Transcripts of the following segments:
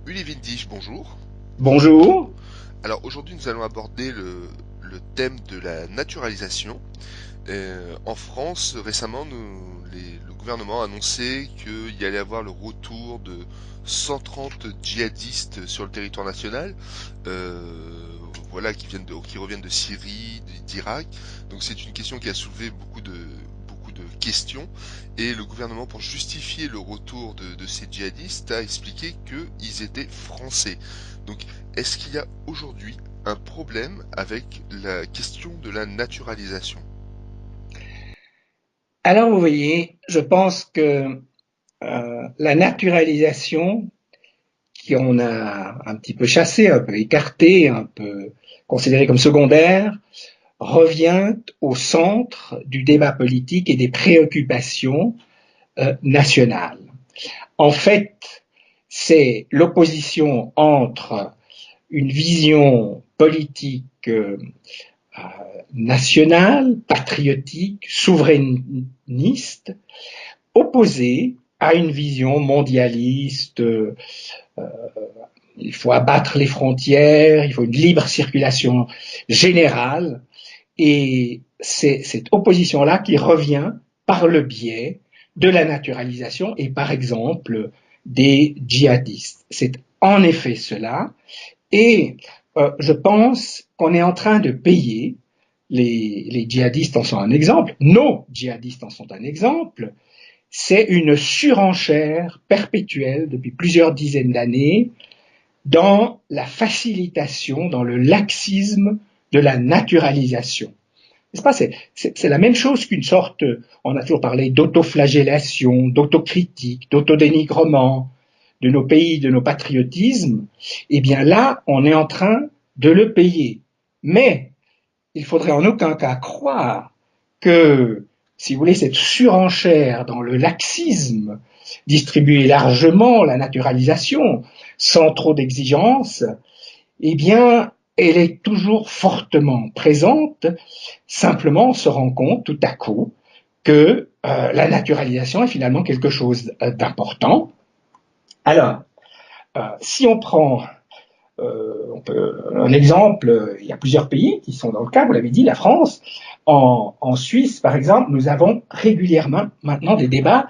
Uli Windisch, bonjour. Bonjour. Alors aujourd'hui nous allons aborder le thème de la naturalisation. En France, récemment, le gouvernement a annoncé qu'il y allait avoir le retour de 130 djihadistes sur le territoire national, voilà, qui reviennent de Syrie, d'Irak. Donc c'est une question qui a soulevé beaucoup de questions. Et le gouvernement, pour justifier le retour de ces djihadistes, a expliqué qu'ils étaient français. Donc, est-ce qu'il y a aujourd'hui un problème avec la question de la naturalisation? Alors vous voyez, je pense que la naturalisation, qu'on a un petit peu chassée, un peu écartée, un peu considérée comme secondaire, revient au centre du débat politique et des préoccupations nationales. En fait, c'est l'opposition entre une vision politique nationale, patriotique, souverainiste, opposée à une vision mondialiste. Il faut abattre les frontières, il faut une libre circulation générale. Et c'est cette opposition-là qui revient par le biais de la naturalisation et par exemple des djihadistes. C'est en effet cela. Et je pense qu'on est en train de payer, les djihadistes en sont un exemple, nos djihadistes en sont un exemple, c'est une surenchère perpétuelle depuis plusieurs dizaines d'années dans la facilitation, dans le laxisme de la naturalisation. N'est-ce pas, c'est la même chose qu'une sorte, on a toujours parlé d'autoflagellation, d'autocritique, d'autodénigrement de nos pays, de nos patriotismes. Eh bien là, on est en train de le payer. Mais il faudrait en aucun cas croire que, si vous voulez, cette surenchère dans le laxisme, distribuer largement la naturalisation, sans trop d'exigences, eh bien, elle est toujours fortement présente. Simplement, on se rend compte tout à coup que la naturalisation est finalement quelque chose d'important. Alors, si on prend un exemple, il y a plusieurs pays qui sont dans le cas, vous l'avez dit, la France. En Suisse, par exemple, nous avons régulièrement maintenant des débats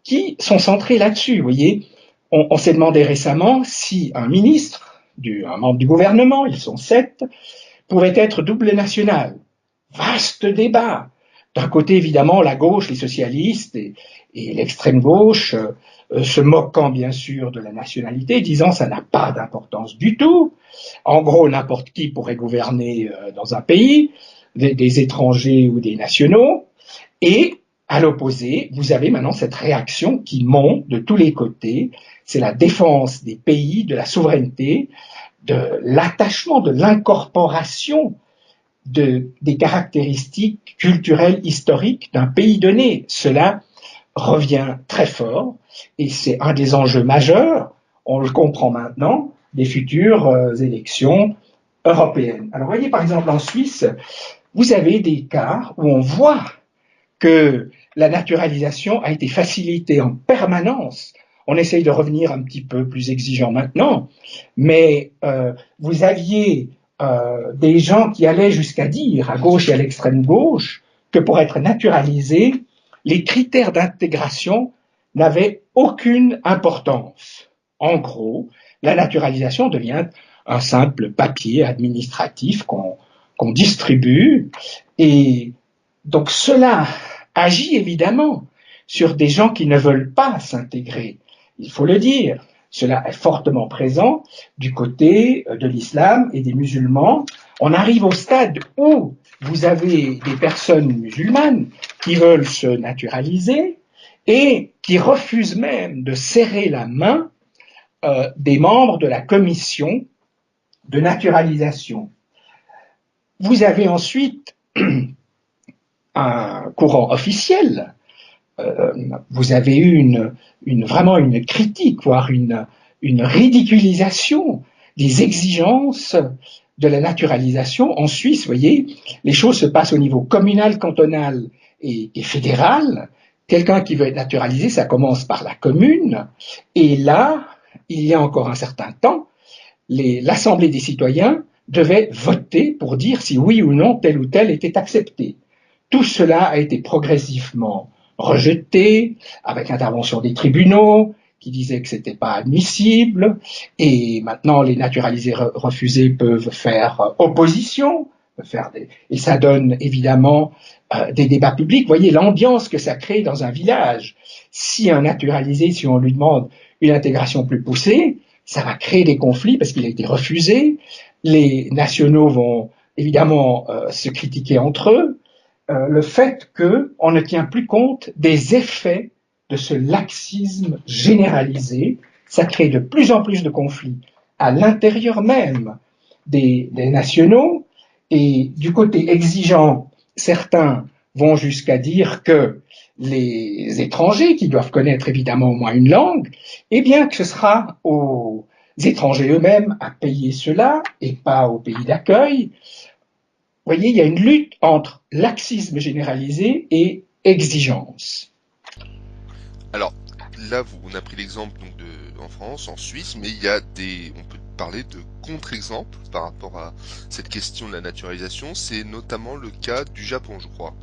qui sont centrés là-dessus. Vous voyez, on s'est demandé récemment si un ministre, un membre du gouvernement, ils sont 7, pouvait être double national. Vaste débat. D'un côté, évidemment, la gauche, les socialistes et l'extrême gauche, se moquant bien sûr de la nationalité, disant ça n'a pas d'importance du tout. En gros, n'importe qui pourrait gouverner dans un pays, des étrangers ou des nationaux. Et à l'opposé, vous avez maintenant cette réaction qui monte de tous les côtés. C'est la défense des pays, de la souveraineté, de l'attachement, de l'incorporation des caractéristiques culturelles, historiques d'un pays donné. Cela revient très fort et c'est un des enjeux majeurs, on le comprend maintenant, des futures élections européennes. Alors voyez par exemple en Suisse, vous avez des cas où on voit que la naturalisation a été facilitée en permanence. On essaye de revenir un petit peu plus exigeant maintenant, mais vous aviez des gens qui allaient jusqu'à dire, à gauche et à l'extrême gauche, que pour être naturalisé, les critères d'intégration n'avaient aucune importance. En gros, la naturalisation devient un simple papier administratif qu'on distribue et donc cela agit évidemment sur des gens qui ne veulent pas s'intégrer. Il faut le dire, cela est fortement présent du côté de l'islam et des musulmans. On arrive au stade où vous avez des personnes musulmanes qui veulent se naturaliser et qui refusent même de serrer la main des membres de la commission de naturalisation. Vous avez ensuite un courant officiel. Vous avez eu vraiment une critique, voire une ridiculisation des exigences de la naturalisation. En Suisse, vous voyez, les choses se passent au niveau communal, cantonal et fédéral. Quelqu'un qui veut être naturalisé, ça commence par la commune. Et là, il y a encore un certain temps, l'Assemblée des citoyens devait voter pour dire si oui ou non tel ou tel était accepté. Tout cela a été progressivement rejeté, avec l'intervention des tribunaux qui disaient que c'était pas admissible, et maintenant les naturalisés refusés peuvent faire opposition, et ça donne évidemment des débats publics. Vous voyez l'ambiance que ça crée dans un village. Si un naturalisé, si on lui demande une intégration plus poussée, ça va créer des conflits parce qu'il a été refusé. Les nationaux vont évidemment se critiquer entre eux. Le fait qu'on ne tient plus compte des effets de ce laxisme généralisé, ça crée de plus en plus de conflits à l'intérieur même des nationaux. Et du côté exigeant, certains vont jusqu'à dire que les étrangers, qui doivent connaître évidemment au moins une langue, eh bien que ce sera aux étrangers eux-mêmes à payer cela et pas au pays d'accueil. Vous voyez, il y a une lutte entre laxisme généralisé et exigence. Alors, là, on a pris l'exemple donc en France, en Suisse, mais on peut parler de contre-exemples par rapport à cette question de la naturalisation. C'est notamment le cas du Japon, je crois.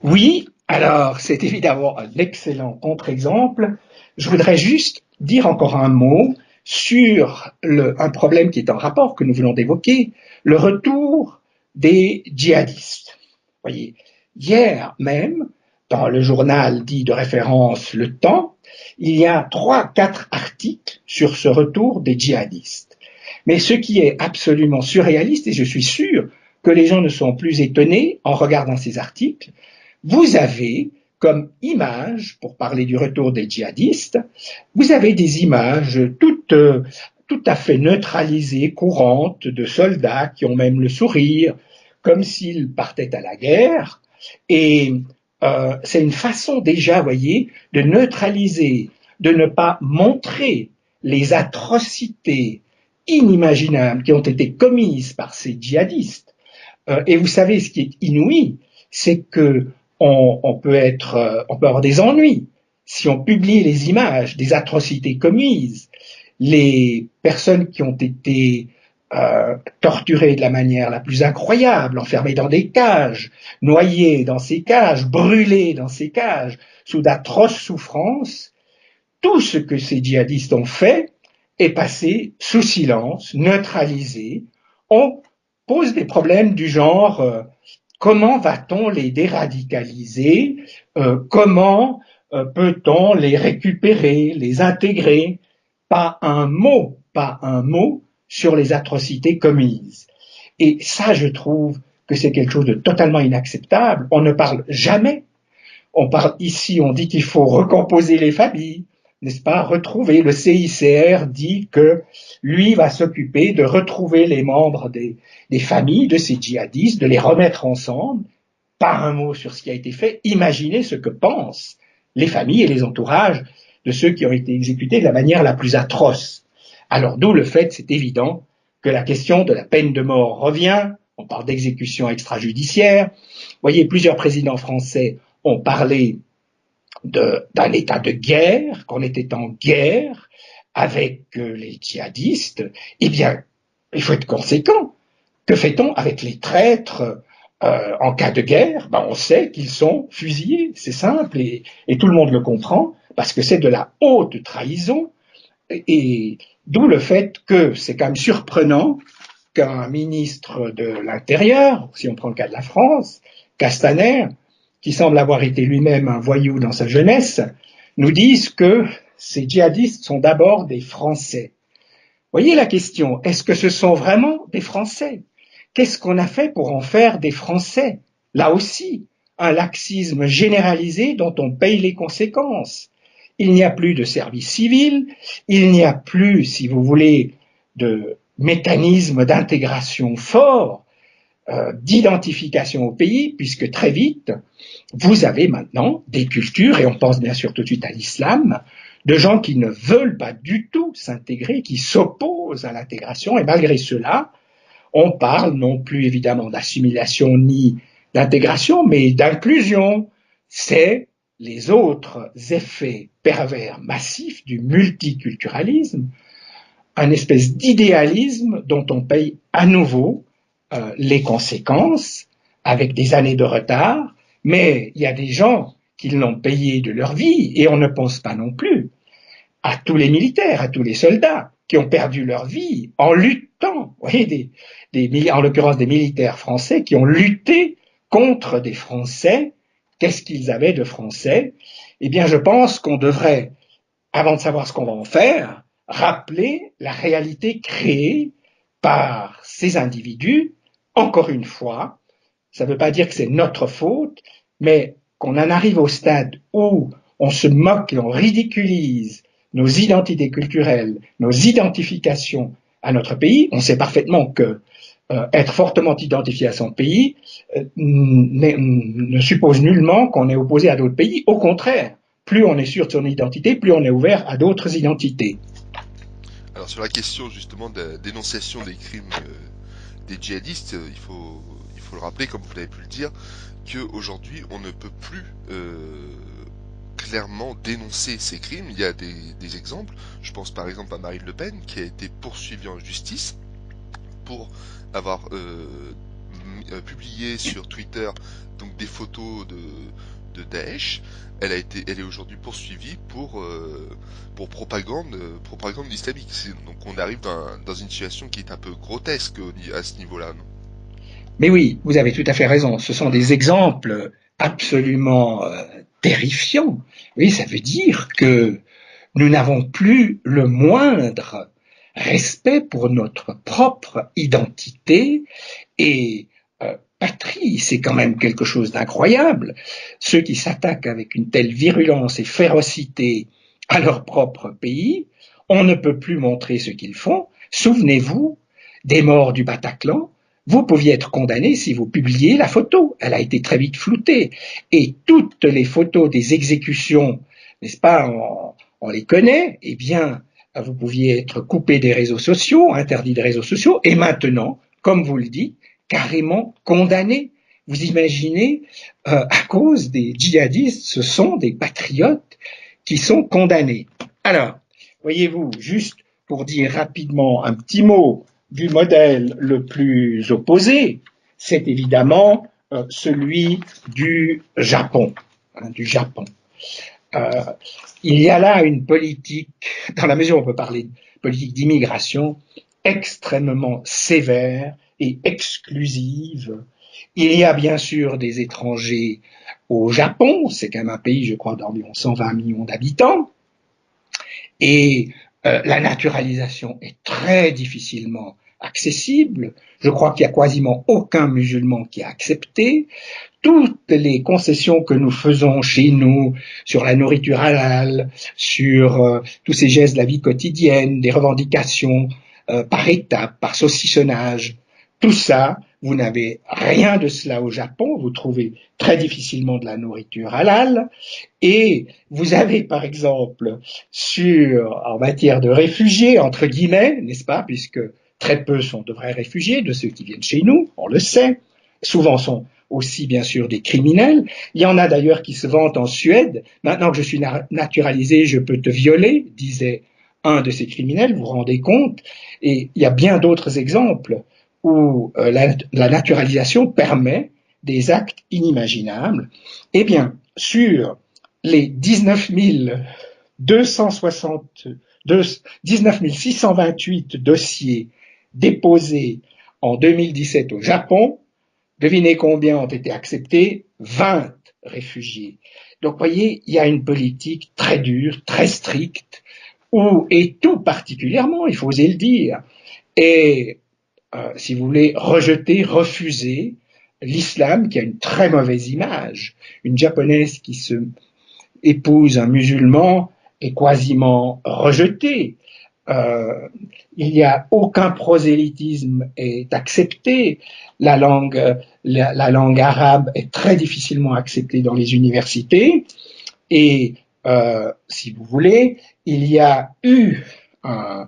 Oui, alors c'est évidemment un excellent contre-exemple. Je voudrais juste dire encore un mot sur un problème qui est en rapport, que nous venons d'évoquer, le retour des djihadistes. Vous voyez, hier même, dans le journal dit de référence Le Temps, il y a 3-4 articles sur ce retour des djihadistes. Mais ce qui est absolument surréaliste, et je suis sûr que les gens ne sont plus étonnés en regardant ces articles, vous avez comme image, pour parler du retour des djihadistes, vous avez des images tout à fait neutralisées, courantes, de soldats qui ont même le sourire, comme s'ils partaient à la guerre. Et c'est une façon déjà, voyez, de neutraliser, de ne pas montrer les atrocités inimaginables qui ont été commises par ces djihadistes. Et vous savez, ce qui est inouï, c'est que on peut avoir des ennuis si on publie les images des atrocités commises, les personnes qui ont été torturées de la manière la plus incroyable, enfermées dans des cages, noyées dans ces cages, brûlées dans ces cages, sous d'atroces souffrances. Tout ce que ces djihadistes ont fait est passé sous silence, neutralisé. On pose des problèmes du genre comment va-t-on les déradicaliser, comment peut-on les récupérer, les intégrer. Pas un mot sur les atrocités commises. Et ça, je trouve que c'est quelque chose de totalement inacceptable. On ne parle jamais. On parle ici, on dit qu'il faut recomposer les familles, n'est-ce pas? Retrouver. Le CICR dit que lui va s'occuper de retrouver les membres des familles de ces djihadistes, de les remettre ensemble. Pas un mot sur ce qui a été fait. Imaginez ce que pensent les familles et les entourages de ceux qui ont été exécutés de la manière la plus atroce. Alors d'où le fait, c'est évident, que la question de la peine de mort revient. On parle d'exécution extrajudiciaire. Vous voyez, plusieurs présidents français ont parlé d'un état de guerre, qu'on était en guerre avec les djihadistes. Eh bien, il faut être conséquent. Que fait-on avec les traîtres en cas de guerre? On sait qu'ils sont fusillés, c'est simple, et tout le monde le comprend, parce que c'est de la haute trahison, et d'où le fait que c'est quand même surprenant qu'un ministre de l'Intérieur, si on prend le cas de la France, Castaner, qui semble avoir été lui-même un voyou dans sa jeunesse, nous dise que ces djihadistes sont d'abord des Français. Voyez la question, est-ce que ce sont vraiment des Français? Qu'est-ce qu'on a fait pour en faire des Français? Là aussi, un laxisme généralisé dont on paye les conséquences. Il n'y a plus de service civil, il n'y a plus, si vous voulez, de mécanisme d'intégration fort, d'identification au pays, puisque très vite, vous avez maintenant des cultures, et on pense bien sûr tout de suite à l'islam, de gens qui ne veulent pas du tout s'intégrer, qui s'opposent à l'intégration, et malgré cela, on parle non plus évidemment d'assimilation ni d'intégration, mais d'inclusion. C'est les autres effets pervers massifs du multiculturalisme, un espèce d'idéalisme dont on paye à nouveau les conséquences avec des années de retard, mais il y a des gens qui l'ont payé de leur vie et on ne pense pas non plus à tous les militaires, à tous les soldats qui ont perdu leur vie en luttant, vous voyez, en l'occurrence des militaires français qui ont lutté contre des Français. Qu'est-ce qu'ils avaient de français? Eh bien, je pense qu'on devrait, avant de savoir ce qu'on va en faire, rappeler la réalité créée par ces individus. Encore une fois, ça ne veut pas dire que c'est notre faute, mais qu'on en arrive au stade où on se moque et on ridiculise nos identités culturelles, nos identifications à notre pays. On sait parfaitement que être fortement identifié à son pays ne suppose nullement qu'on est opposé à d'autres pays. Au contraire, plus on est sûr de son identité, plus on est ouvert à d'autres identités. Alors sur la question justement de la dénonciation des crimes des djihadistes, il faut le rappeler, comme vous l'avez pu le dire, qu'aujourd'hui on ne peut plus clairement dénoncer ces crimes. Il y a des exemples. Je pense par exemple à Marine Le Pen qui a été poursuivie en justice pour avoir publié sur Twitter donc des photos de Daesh. Elle est aujourd'hui poursuivie pour propagande islamique. Donc on arrive dans une situation qui est un peu grotesque à ce niveau-là, non? Mais oui, vous avez tout à fait raison. Ce sont des exemples absolument terrifiants. Oui, ça veut dire que nous n'avons plus le moindre respect pour notre propre identité et patrie. C'est quand même quelque chose d'incroyable. Ceux qui s'attaquent avec une telle virulence et férocité à leur propre pays, on ne peut plus montrer ce qu'ils font. Souvenez-vous des morts du Bataclan. Vous pouviez être condamné si vous publiez la photo. Elle a été très vite floutée. Et toutes les photos des exécutions, n'est-ce pas, on les connaît. Eh bien, vous pouviez être coupé des réseaux sociaux, interdit des réseaux sociaux. Et maintenant, comme vous le dites, carrément condamné. Vous imaginez, à cause des djihadistes, ce sont des patriotes qui sont condamnés. Alors, voyez-vous, juste pour dire rapidement un petit mot du modèle le plus opposé, c'est évidemment celui du Japon. Du Japon. Euh, il y a là une politique, dans la mesure où on peut parler de politique d'immigration, extrêmement sévère et exclusive. Il y a bien sûr des étrangers au Japon, c'est quand même un pays, je crois, d'environ 120 millions d'habitants, et la naturalisation est très difficilement accessible. Je crois qu'il n'y a quasiment aucun musulman qui a accepté. Toutes les concessions que nous faisons chez nous sur la nourriture halal, sur tous ces gestes de la vie quotidienne, des revendications par étapes, par saucissonnage, tout ça, vous n'avez rien de cela au Japon, vous trouvez très difficilement de la nourriture halal, et vous avez par exemple en matière de réfugiés, entre guillemets, n'est-ce pas, puisque très peu sont de vrais réfugiés, de ceux qui viennent chez nous, on le sait, souvent sont aussi bien sûr des criminels. Il y en a d'ailleurs qui se vantent en Suède. Maintenant que je suis naturalisé, je peux te violer, disait un de ces criminels, vous vous rendez compte? Et il y a bien d'autres exemples où la naturalisation permet des actes inimaginables. Eh bien, sur les 19 628 dossiers déposés en 2017 au Japon, devinez combien ont été acceptés? 20 réfugiés. Donc, vous voyez, il y a une politique très dure, très stricte, et tout particulièrement, il faut oser le dire, est, si vous voulez, rejeter, refuser l'islam, qui a une très mauvaise image. Une japonaise qui se épouse un musulman est quasiment rejetée. Il n'y a aucun prosélytisme est accepté. La langue arabe est très difficilement acceptée dans les universités. Et si vous voulez, il y a eu un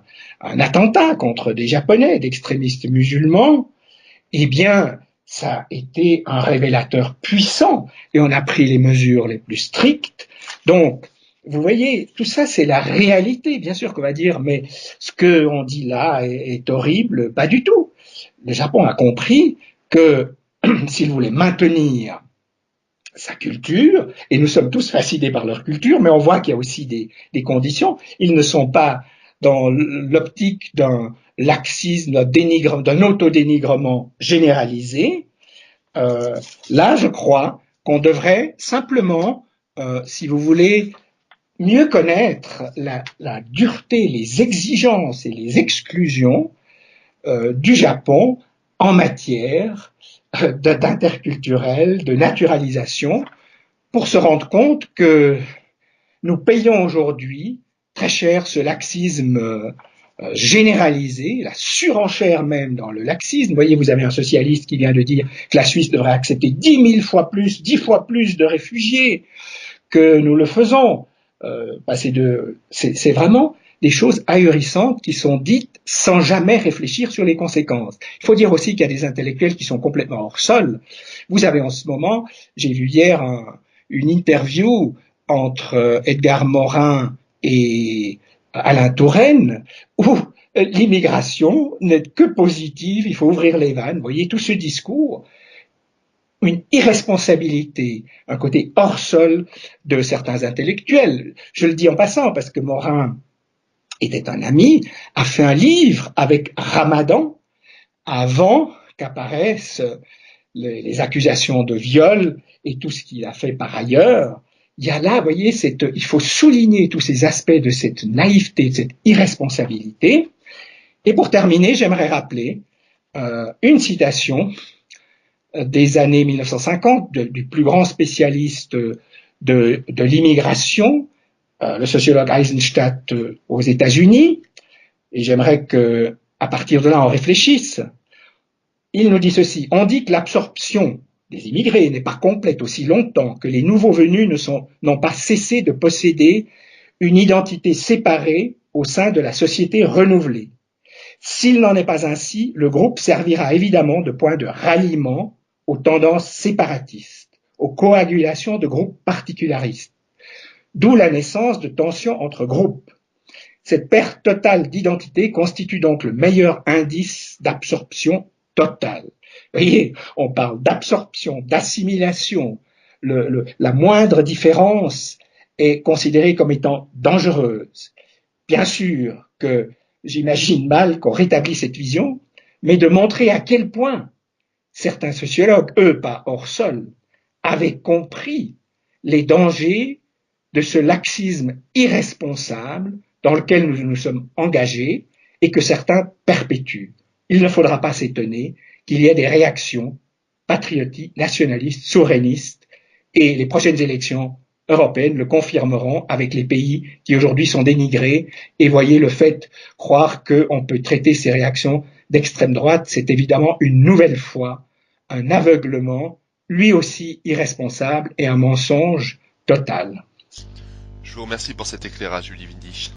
attentat contre des Japonais, d'extrémistes musulmans. Eh bien, ça a été un révélateur puissant et on a pris les mesures les plus strictes. Donc, vous voyez, tout ça, c'est la réalité. Bien sûr qu'on va dire, mais ce qu'on dit là est horrible. Pas du tout. Le Japon a compris que s'il voulait maintenir sa culture, et nous sommes tous fascinés par leur culture, mais on voit qu'il y a aussi des conditions. Ils ne sont pas dans l'optique d'un laxisme, d'un autodénigrement généralisé. Euh, Là, je crois qu'on devrait simplement, si vous voulez, mieux connaître la dureté, les exigences et les exclusions du Japon en matière d'interculturel, de naturalisation, pour se rendre compte que nous payons aujourd'hui très cher ce laxisme généralisé, la surenchère même dans le laxisme. Vous voyez, vous avez un socialiste qui vient de dire que la Suisse devrait accepter 10 fois plus de réfugiés que nous le faisons. C'est vraiment des choses ahurissantes qui sont dites sans jamais réfléchir sur les conséquences. Il faut dire aussi qu'il y a des intellectuels qui sont complètement hors sol. Vous avez en ce moment, j'ai vu hier une interview entre Edgar Morin et Alain Touraine, où l'immigration n'est que positive, il faut ouvrir les vannes. Vous voyez, tout ce discours, une irresponsabilité, un côté hors sol de certains intellectuels. Je le dis en passant parce que Morin était un ami, a fait un livre avec Ramadan avant qu'apparaissent les accusations de viol et tout ce qu'il a fait par ailleurs. Il y a là, vous voyez, il faut souligner tous ces aspects de cette naïveté, de cette irresponsabilité. Et pour terminer, j'aimerais rappeler une citation des années 1950 du plus grand spécialiste de l'immigration, le sociologue Eisenstadt aux États-Unis, et j'aimerais que, à partir de là, on réfléchisse. Il nous dit ceci: on dit que l'absorption des immigrés n'est pas complète aussi longtemps que les nouveaux venus n'ont pas cessé de posséder une identité séparée au sein de la société renouvelée. S'il n'en est pas ainsi, le groupe servira évidemment de point de ralliement aux tendances séparatistes, aux coagulations de groupes particularistes, d'où la naissance de tensions entre groupes. Cette perte totale d'identité constitue donc le meilleur indice d'absorption totale. Vous voyez, on parle d'absorption, d'assimilation. La moindre différence est considérée comme étant dangereuse. Bien sûr que j'imagine mal qu'on rétablisse cette vision, mais de montrer à quel point certains sociologues, eux pas hors sol, avaient compris les dangers de ce laxisme irresponsable dans lequel nous nous sommes engagés et que certains perpétuent. Il ne faudra pas s'étonner qu'il y ait des réactions patriotiques, nationalistes, souverainistes, et les prochaines élections européennes le confirmeront avec les pays qui aujourd'hui sont dénigrés. Et voyez, le fait croire qu'on peut traiter ces réactions d'extrême droite, c'est évidemment une nouvelle fois un aveuglement, lui aussi irresponsable, et un mensonge total. Je vous remercie pour cet éclairage, Julie Windisch.